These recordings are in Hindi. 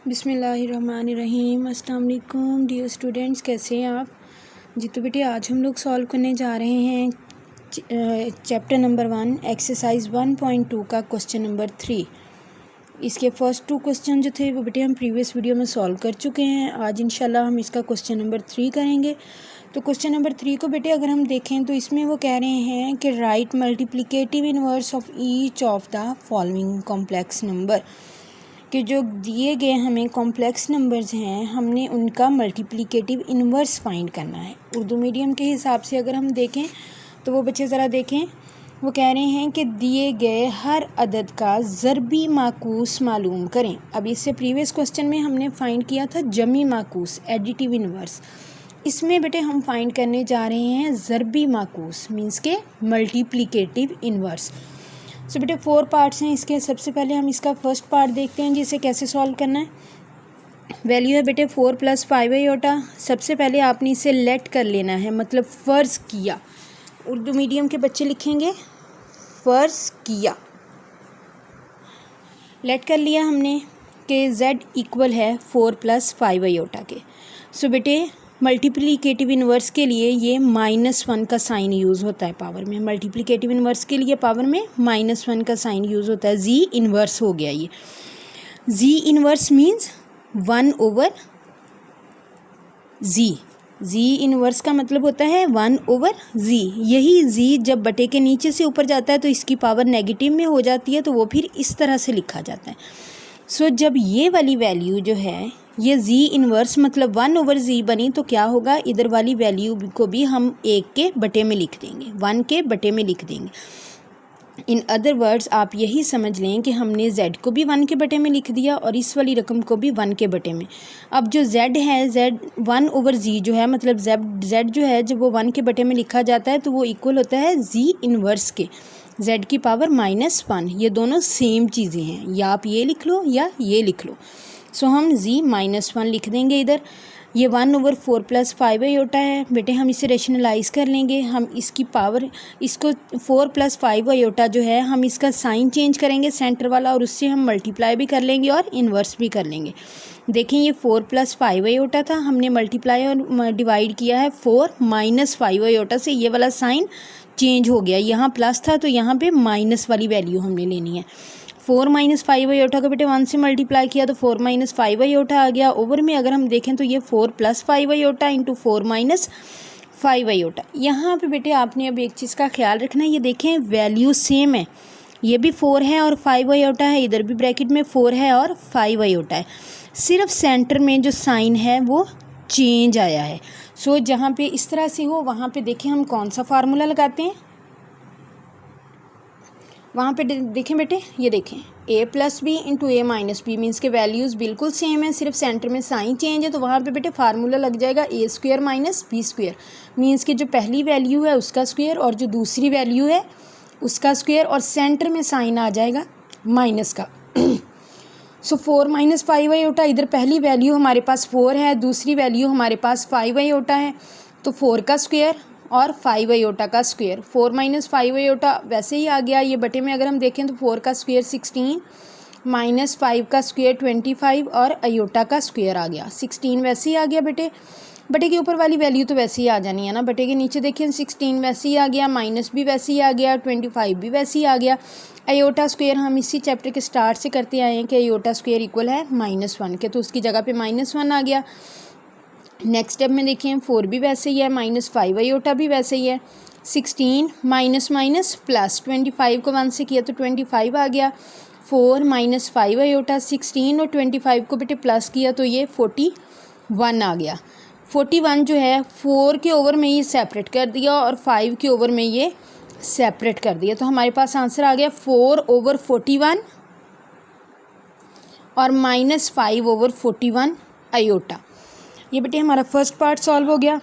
बिस्मिल्लाहिर्रहमानिर्रहीम। अस्सलाम वालेकुम डियर स्टूडेंट्स, कैसे हैं आप जी। तो बेटे आज हम लोग सॉल्व करने जा रहे हैं चैप्टर नंबर 1 एक्सरसाइज 1.2 का क्वेश्चन नंबर 3। इसके फर्स्ट 2 क्वेश्चन जो थे वो बेटे हम प्रीवियस वीडियो में सॉल्व कर चुके हैं। आज इंशाल्लाह हम इसका क्वेश्चन नंबर 3 करेंगे। तो क्वेश्चन नंबर 3 को बेटे अगर हम देखें तो इसमें वो कह रहे हैं कि right multiplicative inverse of each of the following complex number, कि जो दिए गए हमें कॉम्प्लेक्स नंबर्स हैं हमने उनका मल्टीप्लिकेटिव इन्वर्स फाइंड करना है। उर्दू मीडियम के हिसाब से अगर हम देखें तो वो बच्चे ज़रा देखें, वो कह रहे हैं कि दिए गए हर अदद का ज़रबी माकूस मालूम करें। अब इससे प्रीवियस क्वेश्चन में हमने फाइंड किया था जमी माकूस एडिटिव इन्वर्स। इसमें बेटे हम फाइंड करने जा रहे हैं ज़रबी माकूस मीन्स के मल्टीप्लिकेटिव इन्वर्स। सो बेटे 4 पार्ट्स हैं इसके। सबसे पहले हम इसका फर्स्ट पार्ट देखते हैं जिसे कैसे सॉल्व करना है। वैल्यू है बेटे 4 + 5 आयोटा। सबसे पहले आपने इसे लेट कर लेना है, मतलब फ़र्ज़ किया। उर्दू मीडियम के बच्चे लिखेंगे फ़र्ज़ किया। लेट कर लिया हमने कि z इक्वल है 4 + 5 आयोटा के। सो बेटे मल्टीप्लिकेटिव इन्वर्स के लिए ये -1 का साइन यूज़ होता है पावर में। मल्टीप्लिकेटिव इन्वर्स के लिए पावर में -1 का साइन यूज़ होता है। जी इन्वर्स हो गया ये। जी इन्वर्स मीन्स 1/z। जी इन्वर्स का मतलब होता है 1/z। यही जी जब बटे के नीचे से ऊपर जाता है तो इसकी पावर नेगेटिव में हो जाती है, तो वो फिर इस तरह से लिखा जाता है। सो जब ये वाली वैल्यू जो है ये जी इन्वर्स मतलब 1/z बनी तो क्या होगा, इधर वाली वैल्यू को भी हम 1 के बटे में लिख देंगे, 1 के बटे में लिख देंगे। इन अदर वर्ड्स आप यही समझ लें कि हमने z को भी 1 के बटे में लिख दिया और इस वाली रकम को भी 1 के बटे में। अब जो z है, z 1/z जो है, मतलब z जो है जब वो 1 के बटे में लिखा जाता है तो वो इक्वल होता है जी इन्वर्स के, z की पावर -1। ये दोनों सेम चीज़ें हैं, या आप ये लिख लो या ये लिख लो। सो हम z -1 लिख देंगे इधर। ये 1/4 + 5 आयोटा है बेटे। हम इसे रेशनलाइज कर लेंगे। हम इसकी पावर, इसको 4 + 5 आयोटा जो है हम इसका साइन चेंज करेंगे सेंटर वाला, और उससे हम मल्टीप्लाई भी कर लेंगे और इन्वर्स भी कर लेंगे। देखें ये 4 + 5 आयोटा था, हमने मल्टीप्लाई और डिवाइड किया है 4 - 5 आयोटा से। ये वाला साइन चेंज हो गया, यहाँ प्लस था तो यहाँ पे माइनस वाली वैल्यू हमने लेनी है। 4 - 5 आयोटा को बेटे 1 से मल्टीप्लाई किया तो 4 - 5 आयोटा आ गया। ओवर में अगर हम देखें तो ये 4 + 5 आयोटा इंटू 4 - 5 आयोटा। यहाँ पे बेटे आपने अब एक चीज़ का ख्याल रखना है, ये देखें वैल्यू सेम है। ये भी 4 है और 5 आयोटा है, इधर भी ब्रैकेट में 4 है और 5 आयोटा है। सिर्फ सेंटर में जो साइन है वो चेंज आया है। सो जहाँ पे इस तरह से हो वहाँ पे देखें हम कौन सा फार्मूला लगाते हैं। वहाँ पे देखें बेटे, ये देखें a + b into a - b means के वैल्यूज़ बिल्कुल सेम है, सिर्फ सेंटर में साइन चेंज है। तो वहाँ पे बेटे फार्मूला लग जाएगा a² - b²। मीन्स कि जो पहली वैल्यू है उसका स्क्वायर और जो दूसरी वैल्यू है उसका स्क्वायर, और सेंटर में साइन आ जाएगा माइनस का। सो 4 - 5 आयोटा, इधर पहली वैल्यू हमारे पास 4 है, दूसरी वैल्यू हमारे पास 5 आयोटा है, तो 4 का स्क्वायर और 5 आयोटा का स्क्वायर। 4 - 5 आयोटा वैसे ही आ गया। ये बटे में अगर हम देखें तो 4 का स्क्वायर 16 - 5 का स्क्वायर 25 और आयोटा का स्क्वायर आ गया 16। वैसे ही आ गया बेटे। बटे के ऊपर वाली वैल्यू तो वैसे ही आ जानी है ना। बटे के नीचे देखिए 16 वैसे ही आ गया, माइनस भी वैसे ही आ गया, 25 भी वैसे ही आ गया। आयोटा स्क्वायर हम इसी चैप्टर के स्टार्ट से करते आए हैं कि आयोटा स्क्वायर इक्वल है -1 के, तो उसकी जगह पे -1 आ गया। नेक्स्ट स्टेप में देखिए 4 भी वैसे ही है, -5 आयोटा भी वैसे ही है, 16 माइनस प्लस 25 को 1 से किया तो 25 आ गया। 4 - 5 आयोटा 16 और 25 को बेटे प्लस किया तो ये 41 आ गया। 41 जो है 4 के ओवर में ये सेपरेट कर दिया और 5 के ओवर में ये सेपरेट कर दिया, तो हमारे पास आंसर आ गया 4/41 और -5/41 आयोटा। ये बेटे हमारा फर्स्ट पार्ट सॉल्व हो गया।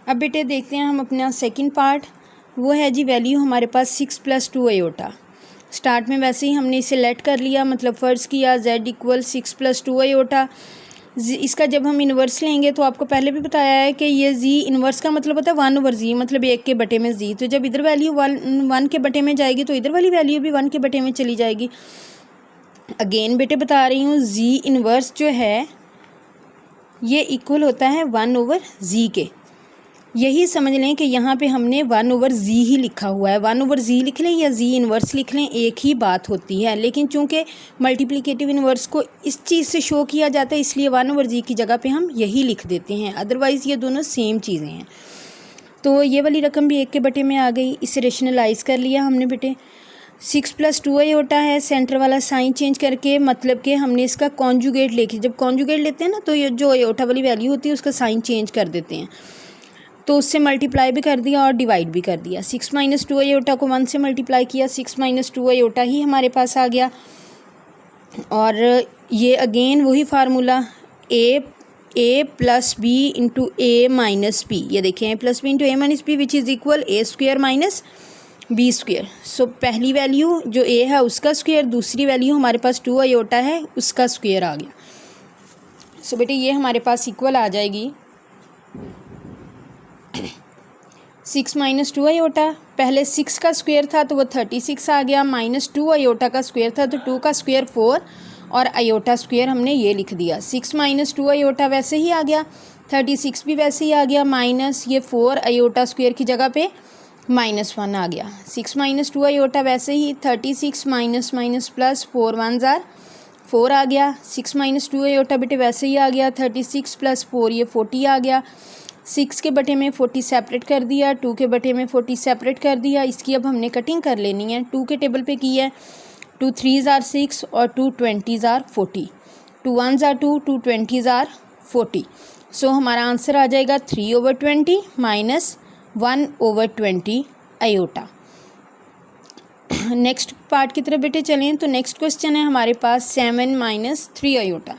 अब बेटे देखते हैं हम अपना सेकंड पार्ट। वो है जी वैल्यू हमारे पास 6 + 2 आयोटा। स्टार्ट में वैसे ही हमने इसे लेट कर लिया, मतलब फ़र्ज़ किया z इक्वल 6 + 2 आयोटा। इसका जब हम इन्वर्स लेंगे तो आपको पहले भी बताया है कि ये जी इन्वर्स का मतलब होता है 1/z, मतलब 1 के बटे में जी। तो जब इधर वैल्यू 1 के बटे में जाएगी तो इधर वाली वैल्यू भी 1 के बटे में चली जाएगी। अगेन बेटे बता रही हूँ, जी इनवर्स जो है ये इक्वल होता है 1/z के। यही समझ लें कि यहाँ पे हमने 1/z ही लिखा हुआ है। 1/z लिख लें या जी इनवर्स लिख लें, एक ही बात होती है। लेकिन चूंकि मल्टीप्लिकेटिव इनवर्स को इस चीज़ से शो किया जाता है, इसलिए 1/z की जगह पे हम यही लिख देते हैं, अदरवाइज़ ये दोनों सेम चीज़ें हैं। तो ये वाली रकम भी 1 के बटे में आ गई। इसे रेशनलाइज़ कर लिया हमने बेटे। 6 + 2 आयोटा है, सेंटर वाला साइन चेंज करके, मतलब कि हमने इसका कॉन्जुगेट लेके, जब कॉन्जुगेट लेते हैं ना तो ये जो आयोटा वाली वैल्यू होती है उसका साइन चेंज कर देते हैं। तो उससे मल्टीप्लाई भी कर दिया और डिवाइड भी कर दिया। 6 - 2 आयोटा को 1 से मल्टीप्लाई किया, 6 - 2 आयोटा ही हमारे पास आ गया। और ये अगेन वही formula a + b × a - b, ये देखें a + b × a - b which is equal a² - b²। सो पहली वैल्यू जो a है उसका स्क्वायर, दूसरी वैल्यू हमारे पास 2 आयोटा है उसका स्क्वायर आ गया। सो बेटे ये हमारे पास इक्वल आ जाएगी 6 - 2 आयोटा, पहले 6 का स्क्वायर था तो वो 36 आ गया, -2 आयोटा का स्क्वायर था तो 2 का स्क्वायर 4 और आयोटा स्क्वायर हमने ये लिख दिया। 6 - 2 आयोटा वैसे ही आ गया, 36 भी वैसे ही आ गया, माइनस ये 4 आयोटा स्क्वायर की जगह पे -1 आ गया। 6 - 2 आयोटा वैसे ही 36 माइनस प्लस 4 1 ज़ार 4 आ गया। 6 - 2 आयोटा बेटे वैसे ही आ गया, 36 + 4 ये 40 आ गया। 6 के बटे में 40 सेपरेट कर दिया, 2 के बटे में 40 सेपरेट कर दिया। इसकी अब हमने कटिंग कर लेनी है। 2 के टेबल पे की है, 2 3 ज़ार 6 और 2 20 ज़ार 40, 2 1 ज़ार 2, 2 20 ज़ार 40। सो हमारा आंसर आ जाएगा 3/20 माइनस 1/20 आयोटा। नेक्स्ट पार्ट की तरफ बेटे चलें तो नेक्स्ट क्वेश्चन है हमारे पास 7 - 3 आयोटा।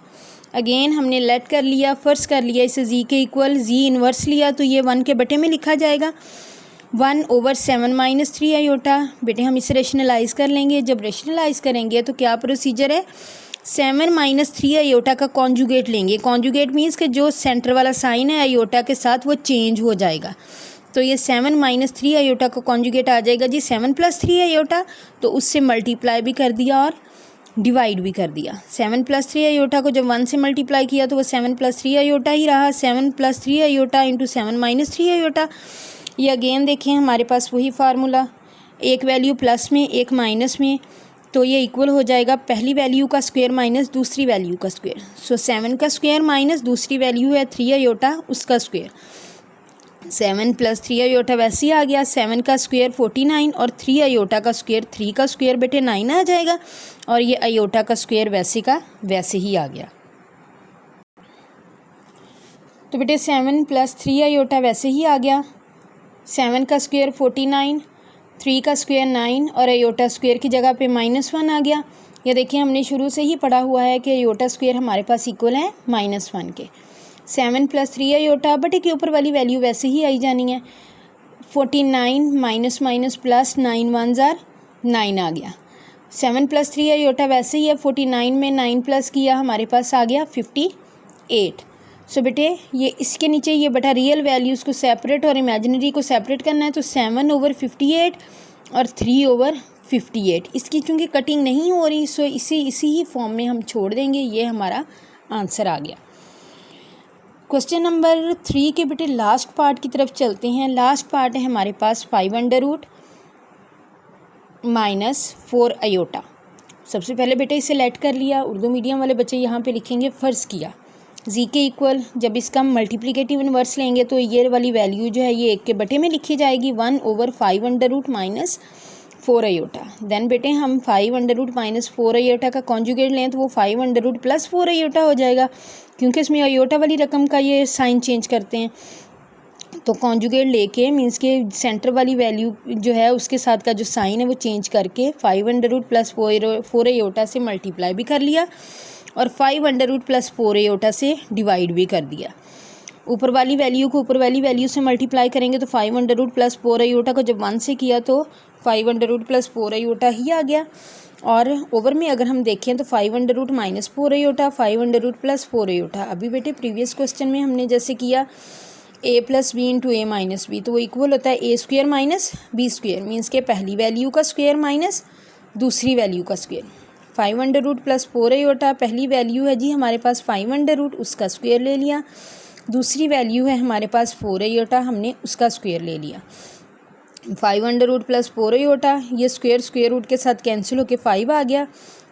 अगेन हमने लेट कर लिया, फर्स्ट कर लिया इसे जी के इक्वल, जी इन्वर्स लिया तो ये 1 के बटे में लिखा जाएगा, 1/7 - 3 आयोटा। बेटे हम इसे रेशनलाइज़ कर लेंगे। जब रेशनलाइज़ करेंगे तो क्या प्रोसीजर है, 7 - 3 आयोटा का कॉन्जुगेट लेंगे। कॉन्जुगेट मीन्स कि जो सेंटर वाला साइन है आयोटा के साथ वो चेंज हो जाएगा। तो ये 7 - 3 आयोटा का कॉन्जुगेट आ जाएगा जी 7 + 3 आयोटा, तो उससे मल्टीप्लाई भी कर दिया और डिवाइड भी कर दिया। 7 + 3 आयोटा को जब 1 से मल्टीप्लाई किया तो वो 7 + 3 आयोटा ही रहा। 7 + 3 आयोटा इंटू 7 - 3 आयोटा। ये अगेन देखें हमारे पास वही फार्मूला, एक वैल्यू प्लस में एक माइनस में, तो ये इक्वल हो जाएगा पहली वैल्यू का स्क्वायर माइनस दूसरी वैल्यू का स्क्वायर। सो 7 का स्क्वायर माइनस दूसरी वैल्यू है 3 आयोटा उसका स्क्वायर। 7 + 3 आयोटा वैसे ही आ गया, 7 का स्क्वायर 49 और 3 आयोटा का स्क्वायर, 3 का स्क्वायर बेटे 9 आ जाएगा और ये आयोटा का स्क्वायर वैसे का वैसे ही आ गया। तो बेटे 7 + 3 आयोटा वैसे ही आ गया, 7 का स्क्वायर 49, 3 का स्क्वायर 9 और आयोटा स्क्वायर की जगह पे -1 आ गया। ये देखिए हमने शुरू से ही पढ़ा हुआ है कि आयोटा स्क्वायर हमारे पास इक्वल है -1 के। 7 + 3 आयोटा बटे के ऊपर वाली वैल्यू वैसे ही आई जानी है, 49 माइनस प्लस 9 1 ज़ार 9 आ गया। 7 + 3 आयोटा वैसे ही है, 49 में 9 प्लस किया हमारे पास आ गया 58। सो बेटे ये इसके नीचे ये बटा रियल वैल्यूज़ को सेपरेट और इमेजिनरी को सेपरेट करना है, तो 7/58 और 3/58। इसकी चूँकि कटिंग नहीं हो रही सो इसी ही फॉर्म में हम छोड़ देंगे। ये हमारा आंसर आ गया। क्वेश्चन नंबर 3 के बेटे लास्ट पार्ट की तरफ चलते हैं। लास्ट पार्ट है हमारे पास 5√- 4 आयोटा। सबसे पहले बेटे इसे लेट कर लिया। उर्दू मीडियम वाले बच्चे यहाँ पे लिखेंगे फ़र्ज़ किया जी के इक्वल, जब इसका मल्टीप्लिकेटिव इन्वर्स लेंगे तो ये वाली वैल्यू जो है ये 1 के बटे में लिखी जाएगी, 1/5√- 4 आयोटा। देन बेटे हम 5√- 4 आयोटा का कॉन्जुगेट लें तो वो 5√+ 4 आयोटा हो जाएगा, क्योंकि इसमें आयोटा वाली रकम का ये साइन चेंज करते हैं। तो कॉन्जुगेट लेके मीन्स के सेंटर वाली वैल्यू जो है उसके साथ का जो साइन है वो चेंज करके 5√+ 4 आयोटा से मल्टीप्लाई भी कर लिया और 5√+ 4 आयोटा से डिवाइड भी कर दिया। ऊपर वाली वैल्यू को ऊपर वाली वैल्यू से मल्टीप्लाई करेंगे तो 5√+ 4 आयोटा को जब 1 से किया तो 5√+ 4 आयोटा ही आ गया। और ओवर में अगर हम देखें तो 5√- 4 आयोटा, 5√+ 4 आयोटा। अभी बेटे प्रीवियस क्वेश्चन में हमने जैसे किया a + b × a - b, तो वो इक्वल होता है a² - b², मीन्स के पहली वैल्यू का स्क्वायर माइनस दूसरी वैल्यू का square. 5 under root plus 4 iota, पहली वैल्यू है जी हमारे पास 5 अंडर रूट, उसका स्क्वायर ले लिया। दूसरी वैल्यू है हमारे पास 4 आयोटा, हमने उसका स्क्वायर ले लिया। 5 अंडर रूट प्लस 4 आयोटा, ये स्क्वायर रूट के साथ कैंसिल होके 5 आ गया।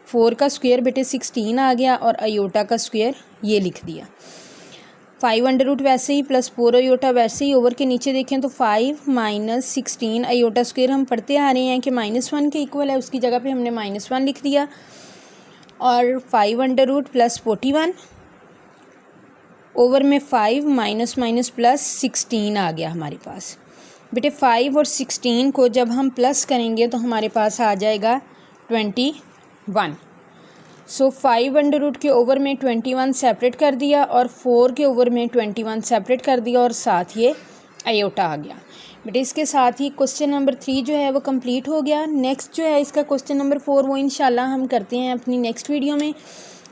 4 का स्क्वायर बेटे 16 आ गया और आयोटा का स्क्वायर ये लिख दिया। 5 अंडर रूट वैसे ही प्लस 4 आयोटा वैसे ही, ओवर के नीचे देखें तो 5 माइनस 16 आयोटा स्क्वायर हम पढ़ते आ रहे हैं कि -1 के इक्वल है, उसकी जगह पे हमने -1 लिख दिया। और 5 अंडर रूट प्लस 41 ओवर में 5 माइनस माइनस प्लस 16 आ गया हमारे पास। बेटे 5 और 16 को जब हम प्लस करेंगे तो हमारे पास आ जाएगा 21। सो 5 अंडर रूट के ओवर में 21 सेपरेट कर दिया और 4 के ओवर में 21 सेपरेट कर दिया और साथ ये आयोटा आ गया। बेटे इसके साथ ही क्वेश्चन नंबर 3 जो है वो कंप्लीट हो गया। नेक्स्ट जो है इसका क्वेश्चन नंबर 4 वो इंशाल्लाह हम करते हैं अपनी नेक्स्ट वीडियो में।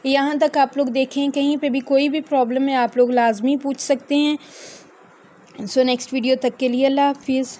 यहाँ तक आप लोग देखें, कहीं पे भी कोई भी प्रॉब्लम है आप लोग लाजमी पूछ सकते हैं। सो नेक्स्ट वीडियो तक के लिए अल्लाह हाफिज़।